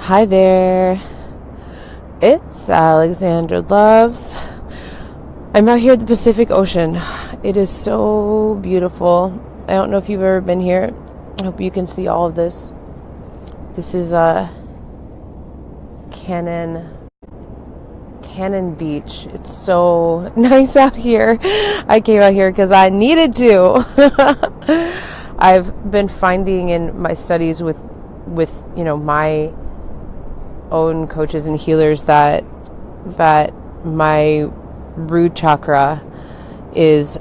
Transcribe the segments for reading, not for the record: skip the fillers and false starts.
Hi there, it's Alexandra Loves. I'm out here at the Pacific Ocean. It is so beautiful. I don't know if you've ever been here. I hope you can see all of this. This is Cannon Beach. It's so nice out here. I came out here because I needed to. I've been finding in my studies with my own coaches and healers that my root chakra is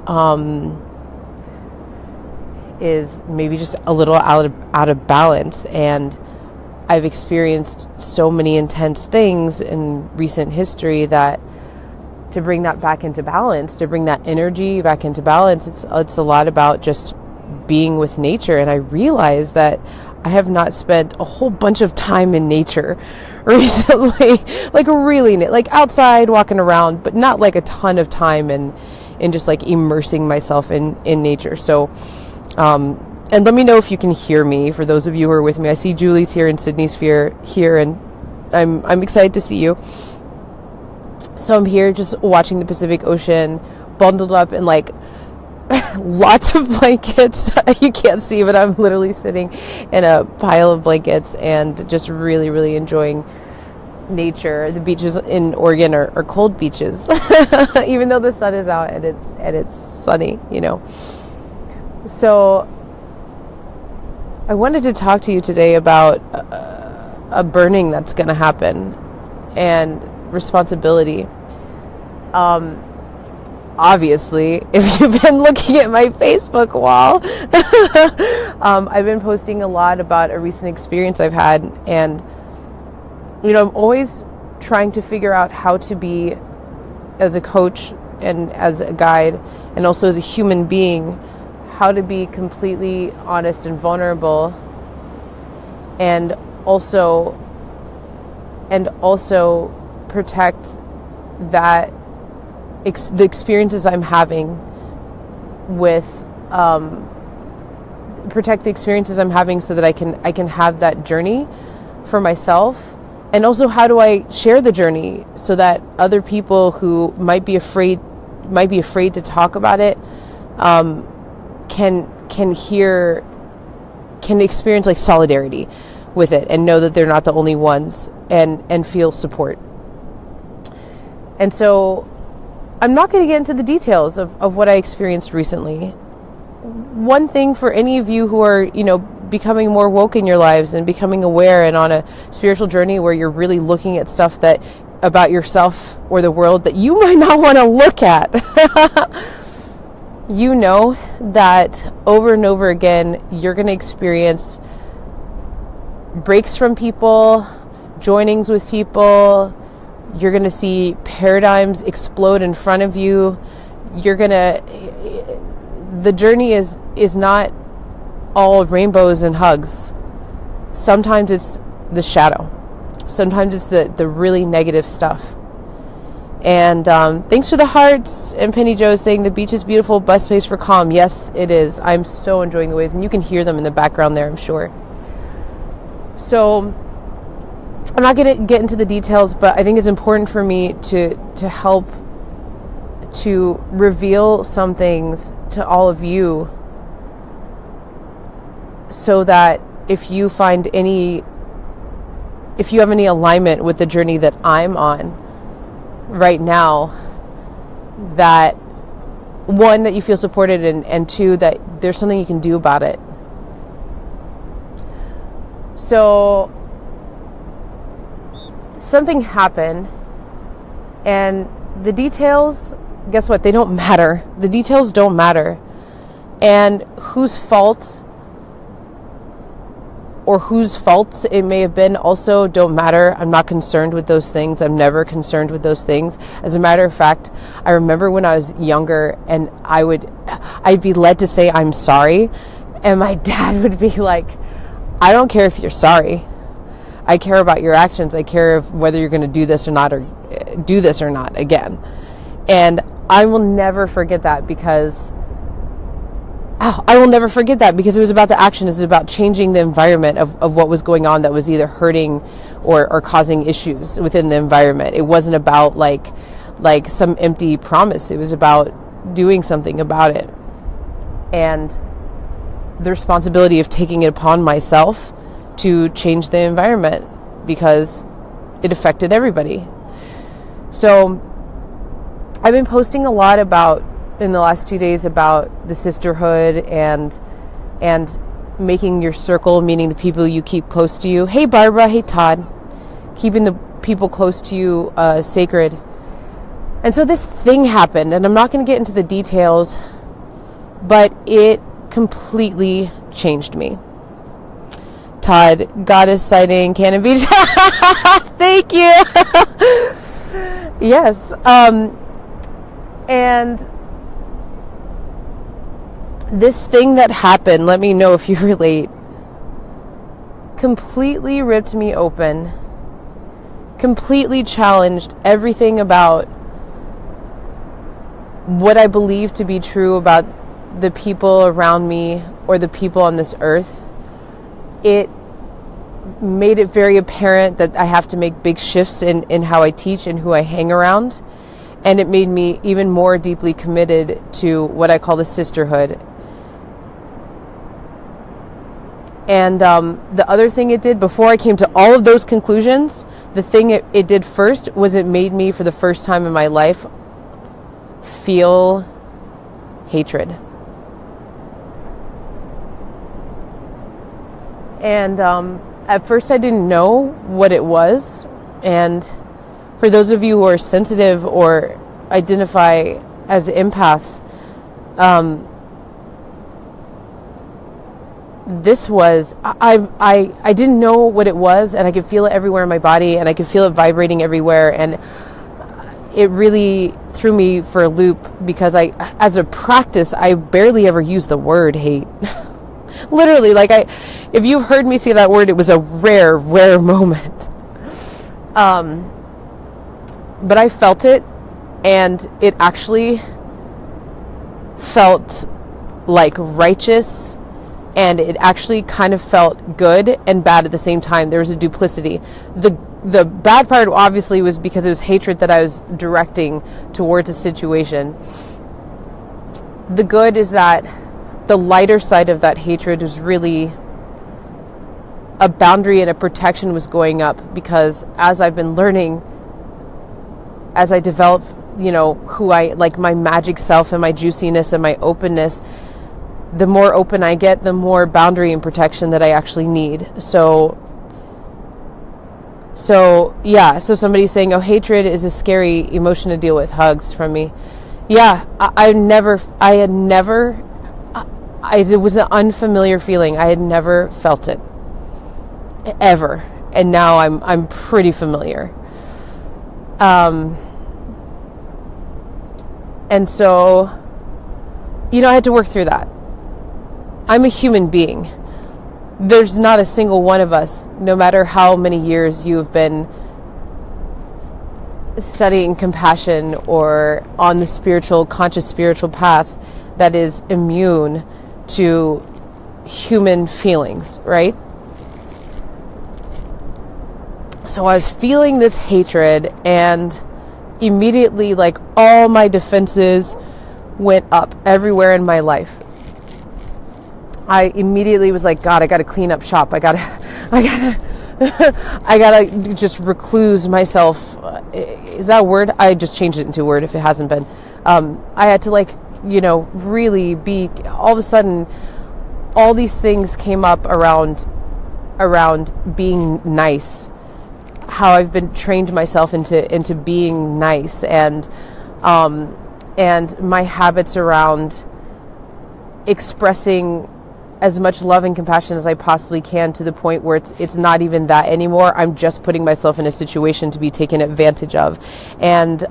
maybe just a little out of balance, and I've experienced so many intense things in recent history that to bring that back into balance, to bring that energy back into balance, it's a lot about just being with nature. And I realized that I have not spent a whole bunch of time in nature recently, like outside walking around, but not like a ton of time in just like immersing myself in nature. So, and let me know if you can hear me. For those of you who are with me, I see Julie's here and Sydney's here, and I'm excited to see you. So I'm here just watching the Pacific Ocean, bundled up in like lots of blankets. You can't see, but I'm literally sitting in a pile of blankets and just really, really enjoying nature. The beaches in Oregon are cold beaches, even though the sun is out and it's sunny, So I wanted to talk to you today about a burning that's going to happen and responsibility. Obviously, if you've been looking at my Facebook wall, I've been posting a lot about a recent experience I've had, and I'm always trying to figure out how to be, as a coach and as a guide, and also as a human being, how to be completely honest and vulnerable, and also protect that the experiences I'm having protect the experiences I'm having so that I can have that journey for myself. And also, how do I share the journey so that other people who might be afraid to talk about it can experience like solidarity with it and know that they're not the only ones, and feel support. And so I'm not going to get into the details of what I experienced recently. One thing for any of you who are, becoming more woke in your lives and becoming aware and on a spiritual journey where you're really looking at stuff that about yourself or the world that you might not want to look at. You know that over and over again, you're going to experience breaks from people, joinings with people. You're going to see paradigms explode in front of you. The journey is not all rainbows and hugs. Sometimes it's the shadow. Sometimes it's the really negative stuff. And thanks for the hearts. And Penny Joe is saying the beach is beautiful, best space for calm. Yes, it is. I'm so enjoying the waves, and you can hear them in the background there, I'm sure. So I'm not going to get into the details, but I think it's important for me to help to reveal some things to all of you, so that if you have any alignment with the journey that I'm on right now, that one, that you feel supported, and two, that there's something you can do about it. So something happened, and the details, guess what? They don't matter. The details don't matter. And whose faults it may have been also don't matter. I'm not concerned with those things. I'm never concerned with those things. As a matter of fact, I remember when I was younger, and I'd be led to say I'm sorry, and my dad would be like, I don't care if you're sorry. I care about your actions. I care of whether you're going to do this or not again. And I will never forget that, because I will never forget that because it was about the action. It was about changing the environment of what was going on that was either hurting or causing issues within the environment. It wasn't about like some empty promise. It was about doing something about it. And the responsibility of taking it upon myself to change the environment because it affected everybody. So I've been posting a lot in the last 2 days about the sisterhood and making your circle, meaning the people you keep close to you. Hey, Barbara. Hey, Todd. Keeping the people close to you sacred. And so this thing happened, and I'm not going to get into the details, but it completely changed me. Todd, goddess sighting, Cannon Beach. Thank you. Yes. And this thing that happened, let me know if you relate, completely ripped me open, completely challenged everything about what I believe to be true about the people around me or the people on this earth. It made it very apparent that I have to make big shifts in how I teach and who I hang around. And it made me even more deeply committed to what I call the sisterhood. And the other thing it did, before I came to all of those conclusions, the thing it did first was it made me, for the first time in my life, feel hatred. And at first I didn't know what it was. And for those of you who are sensitive or identify as empaths, this was, I didn't know what it was, and I could feel it everywhere in my body, and I could feel it vibrating everywhere, and it really threw me for a loop because as a practice, I barely ever used the word hate. Literally, if you heard me say that word, it was a rare moment. But I felt it, and it actually felt like righteous, and it actually kind of felt good and bad at the same time. There was a duplicity. The bad part obviously was because it was hatred that I was directing towards a situation. The good is that the lighter side of that hatred was really a boundary and a protection was going up, because as I've been learning, as I develop, who I like, my magic self and my juiciness and my openness, the more open I get, the more boundary and protection that I actually need. So somebody's saying, oh, hatred is a scary emotion to deal with. Hugs from me. Yeah, it was an unfamiliar feeling. I had never felt it ever, and now I'm pretty familiar. And so, I had to work through that. I'm a human being. There's not a single one of us, no matter how many years you have been studying compassion or on the conscious spiritual path, that is immune to human feelings, right? So I was feeling this hatred, and immediately, all my defenses went up everywhere in my life. I immediately was like, God, I got to clean up shop. I gotta just recluse myself. Is that a word? I just changed it into a word if it hasn't been. I had to really be, all of a sudden, all these things came up around being nice, how I've been trained myself into being nice, and my habits around expressing as much love and compassion as I possibly can, to the point where it's not even that anymore. I'm just putting myself in a situation to be taken advantage of, and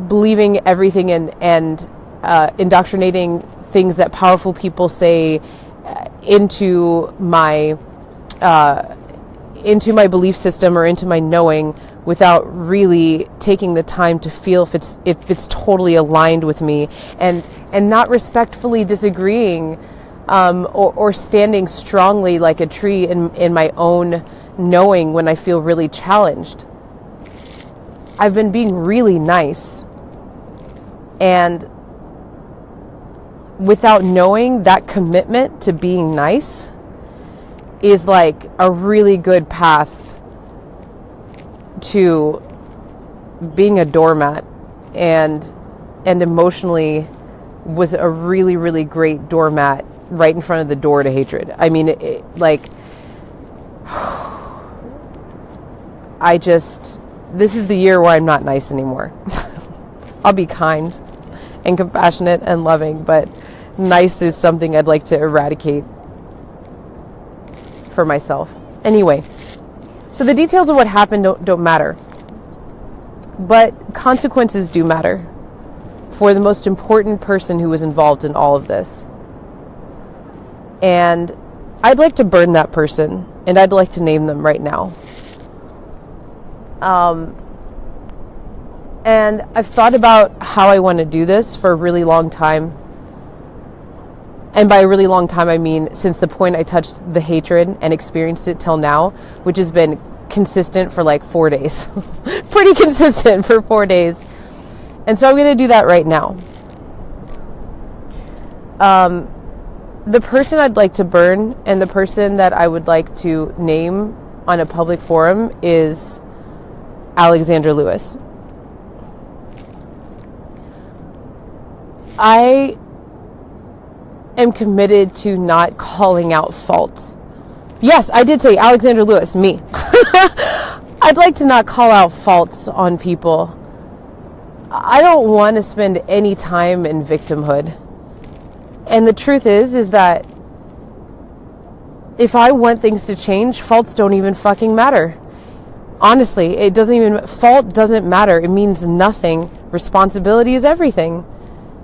believing everything and indoctrinating things that powerful people say into my belief system or into my knowing, without really taking the time to feel if it's totally aligned with me, and not respectfully disagreeing or standing strongly like a tree in my own knowing when I feel really challenged. I've been being really nice, and without knowing that commitment to being nice is like a really good path to being a doormat, and emotionally was a really, really great doormat right in front of the door to hatred. I mean, this is the year where I'm not nice anymore. I'll be kind and compassionate and loving, but nice is something I'd like to eradicate for myself. Anyway, so the details of what happened don't matter, but consequences do matter for the most important person who was involved in all of this. And I'd like to burn that person, and I'd like to name them right now. And I've thought about how I want to do this for a really long time. And by a really long time, I mean since the point I touched the hatred and experienced it till now, which has been consistent for like 4 days. Pretty consistent for 4 days. And so I'm going to do that right now. The person I'd like to burn and the person that I would like to name on a public forum is Alexander Lewis. I am committed to not calling out faults. Yes, I did say Alexander Lewis, me. I'd like to not call out faults on people. I don't want to spend any time in victimhood. And the truth is that if I want things to change, faults don't even fucking matter. Honestly, fault doesn't matter. It means nothing. Responsibility is everything.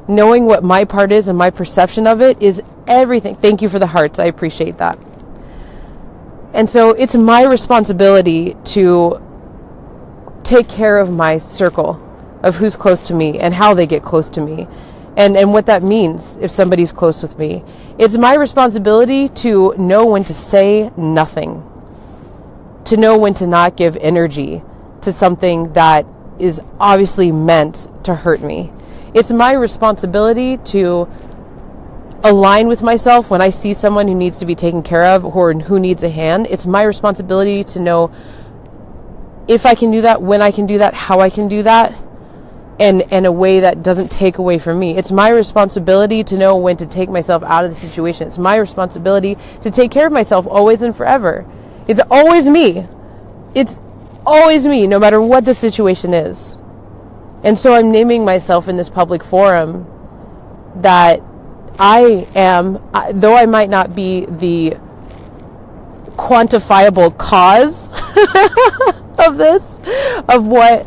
Knowing what my part is and my perception of it is everything. Thank you for the hearts. I appreciate that. And so it's my responsibility to take care of my circle of who's close to me and how they get close to me and what that means if somebody's close with me. It's my responsibility to know when to say nothing, to know when to not give energy to something that is obviously meant to hurt me. It's my responsibility to align with myself when I see someone who needs to be taken care of or who needs a hand. It's my responsibility to know if I can do that, when I can do that, how I can do that, and in a way that doesn't take away from me. It's my responsibility to know when to take myself out of the situation. It's my responsibility to take care of myself always and forever. It's always me. It's always me, no matter what the situation is. And so I'm naming myself in this public forum that I am, though I might not be the quantifiable cause of this, of what,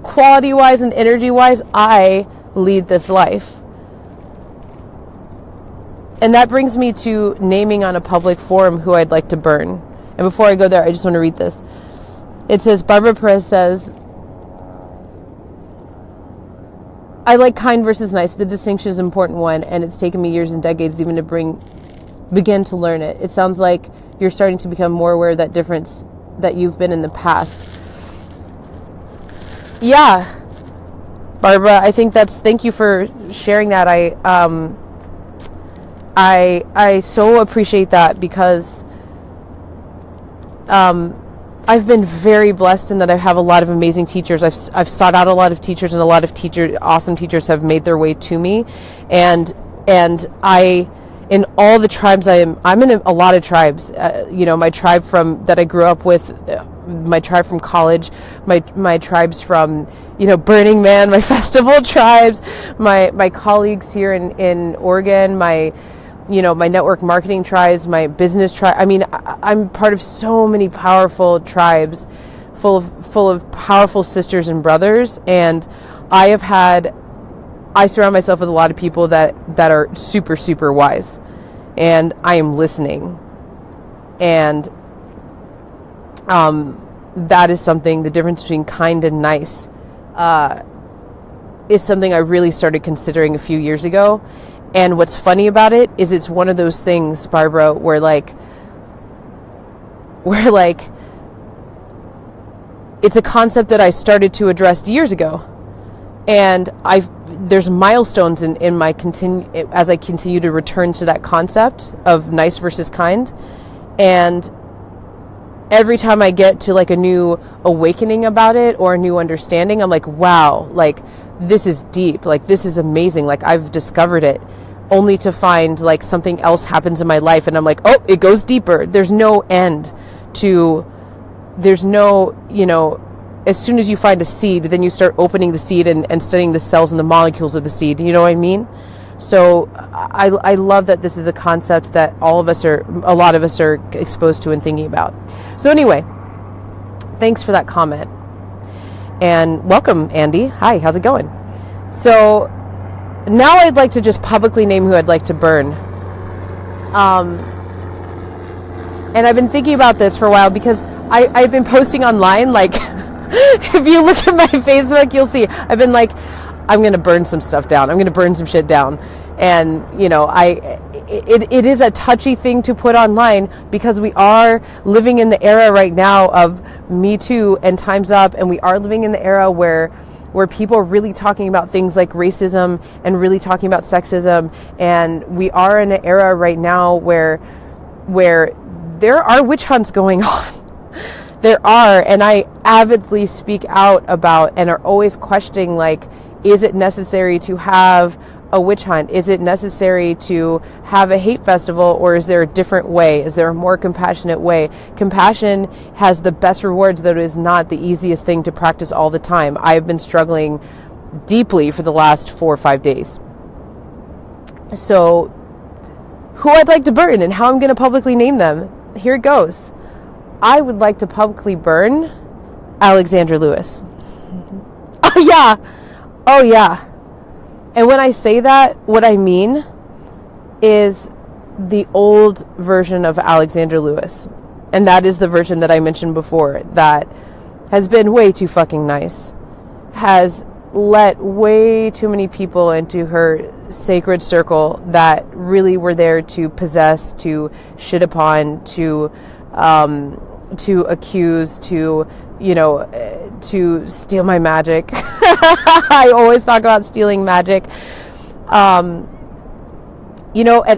quality-wise and energy-wise, I lead this life. And that brings me to naming on a public forum who I'd like to burn. And before I go there, I just want to read this. It says, Barbara Perez says, I like kind versus nice. The distinction is an important one, and it's taken me years and decades even to begin to learn it. It sounds like you're starting to become more aware of that difference that you've been in the past. Yeah, Barbara, I think thank you for sharing that. I so appreciate that because I've been very blessed in that I have a lot of amazing teachers. I've sought out a lot of teachers, and a lot of awesome teachers have made their way to me. And I, in all the tribes I'm in a lot of tribes. My tribe that I grew up with, my tribe from college, my tribes from, Burning Man, my festival tribes, my colleagues here in Oregon, my network marketing tribes, my business tribe. I mean, I'm part of so many powerful tribes full of powerful sisters and brothers. And I surround myself with a lot of people that are super, super wise, and I am listening. And, that is something, the difference between kind and nice, is something I really started considering a few years ago. And what's funny about it is it's one of those things, Barbara, where it's a concept that I started to address years ago. And there's milestones in my as I continue to return to that concept of nice versus kind. And every time I get to like a new awakening about it or a new understanding, I'm like, wow, like this is deep, like this is amazing, like I've discovered it, only to find like something else happens in my life and I'm like, oh, it goes deeper. There's no end to, there's no, as soon as you find a seed, then you start opening the seed and studying the cells and the molecules of the seed. You know what I mean? So I love that this is a concept that a lot of us are exposed to and thinking about. So anyway, thanks for that comment. And welcome, Andy. Hi, how's it going? So now I'd like to just publicly name who I'd like to burn. And I've been thinking about this for a while because I've been posting online, like, if you look at my Facebook, you'll see, I've been like, I'm going to burn some stuff down. I'm going to burn some shit down. And, it is a touchy thing to put online because we are living in the era right now of Me Too and Time's Up. And we are living in the era where people are really talking about things like racism and really talking about sexism. And we are in an era right now where there are witch hunts going on. There are, and I avidly speak out about and are always questioning, like, is it necessary to have a witch hunt? Is it necessary to have a hate festival, or is there a different way? Is there a more compassionate way? Compassion has the best rewards, though it is not the easiest thing to practice all the time. I've been struggling deeply for the last 4 or 5 days. So, who I'd like to burn and how I'm going to publicly name them. Here it goes. I would like to publicly burn Alexander Lewis. Oh yeah. And when I say that, what I mean is the old version of Alexander Lewis. And that is the version that I mentioned before that has been way too fucking nice. Has let way too many people into her sacred circle that really were there to possess, to shit upon, to accuse, to steal my magic. I always talk about stealing magic. At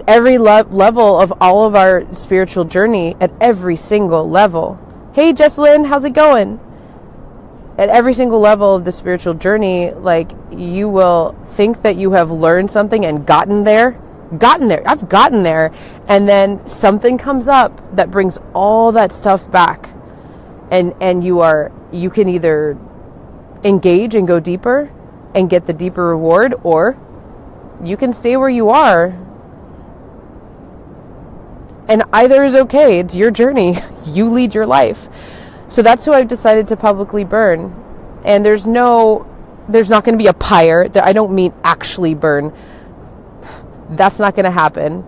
every level of all of our spiritual journey, at every single level. Hey, Jessalyn, how's it going? At every single level of the spiritual journey, like, you will think that you have learned something and gotten there. I've gotten there. And then something comes up that brings all that stuff back. And you can either engage and go deeper and get the deeper reward, or you can stay where you are. And either is okay. It's your journey. You lead your life. So that's who I've decided to publicly burn. And there's not going to be a pyre. I don't mean actually burn. That's not going to happen.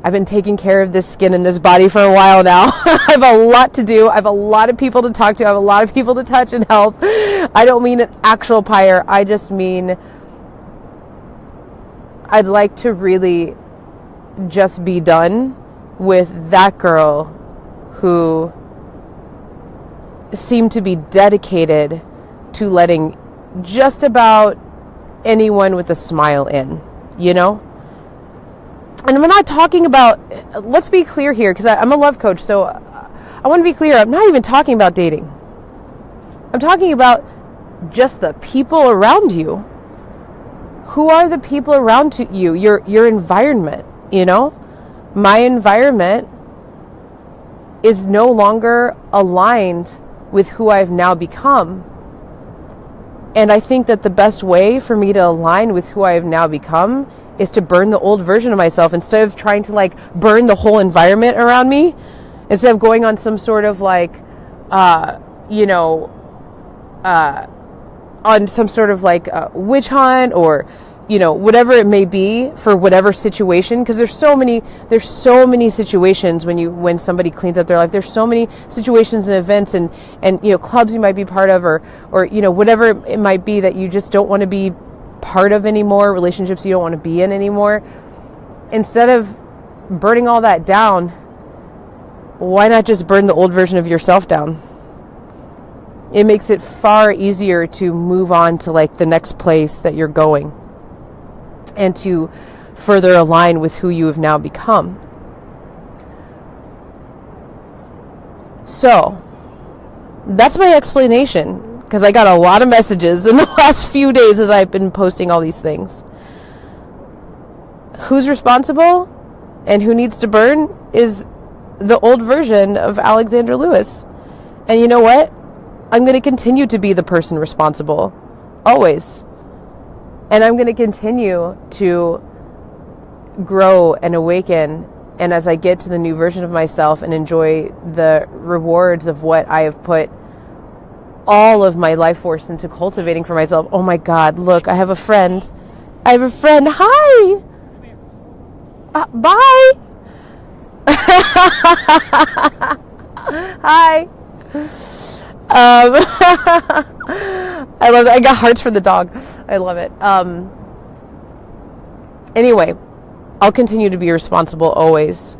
I've been taking care of this skin and this body for a while now. I have a lot to do. I have a lot of people to talk to. I have a lot of people to touch and help. I don't mean an actual pyre. I just mean I'd like to really just be done with that girl who seemed to be dedicated to letting just about anyone with a smile in, And we're not talking about, let's be clear here, because I'm a love coach, so I want to be clear. I'm not even talking about dating. I'm talking about just the people around you. Who are the people around you? Your environment, My environment is no longer aligned with who I've now become. And I think that the best way for me to align with who I have now become is to burn the old version of myself instead of trying to burn the whole environment around me, instead of going on some sort of on some sort of witch hunt or, whatever it may be for whatever situation. Because there's so many situations when somebody cleans up their life. There's so many situations and events and clubs you might be part of or whatever it might be that you just don't want to be part of anymore, relationships you don't want to be in anymore. Instead of burning all that down, why not just burn the old version of yourself down? It makes it far easier to move on to like the next place that you're going and to further align with who you have now become. So that's my explanation, because I got a lot of messages in the last few days as I've been posting all these things. Who's responsible and who needs to burn is the old version of Alexander Lewis. And you know what? I'm going to continue to be the person responsible, always. And I'm going to continue to grow and awaken. And as I get to the new version of myself and enjoy the rewards of what I have put all of my life force into cultivating for myself. Oh my God, look, I have a friend. Hi. Bye. Hi. I love it. I got hearts for the dog. I love it. Anyway, I'll continue to be responsible always,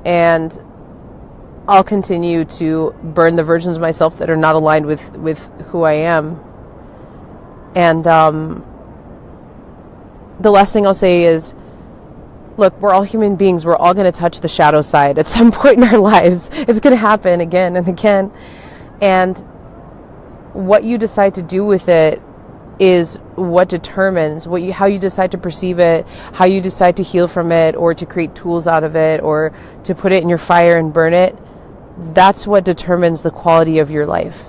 and I'll continue to burn the versions of myself that are not aligned with who I am. And the last thing I'll say is, look, we're all human beings. We're all going to touch the shadow side at some point in our lives. It's going to happen again and again. And what you decide to do with it is what determines how you decide to perceive it, how you decide to heal from it, or to create tools out of it, or to put it in your fire and burn it. That's what determines the quality of your life.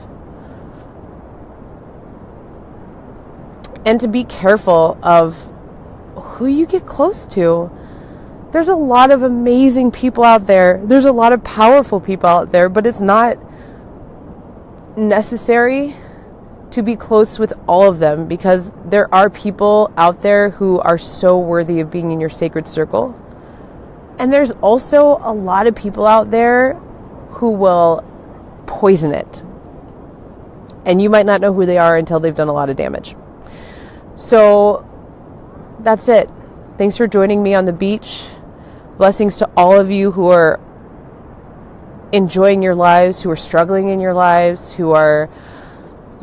And to be careful of who you get close to. There's a lot of amazing people out there. There's a lot of powerful people out there, but it's not necessary to be close with all of them, because there are people out there who are so worthy of being in your sacred circle. And there's also a lot of people out there who will poison it. And you might not know who they are until they've done a lot of damage. So that's it. Thanks for joining me on the beach. Blessings to all of you who are enjoying your lives, who are struggling in your lives, who are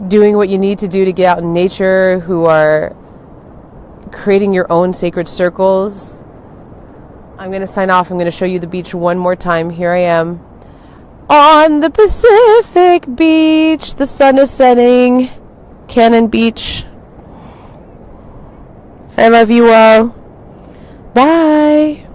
doing what you need to do to get out in nature, who are creating your own sacred circles. I'm going to sign off. I'm going to show you the beach one more time. Here I am on the Pacific beach. The sun is setting. Cannon Beach. I love you all. Bye.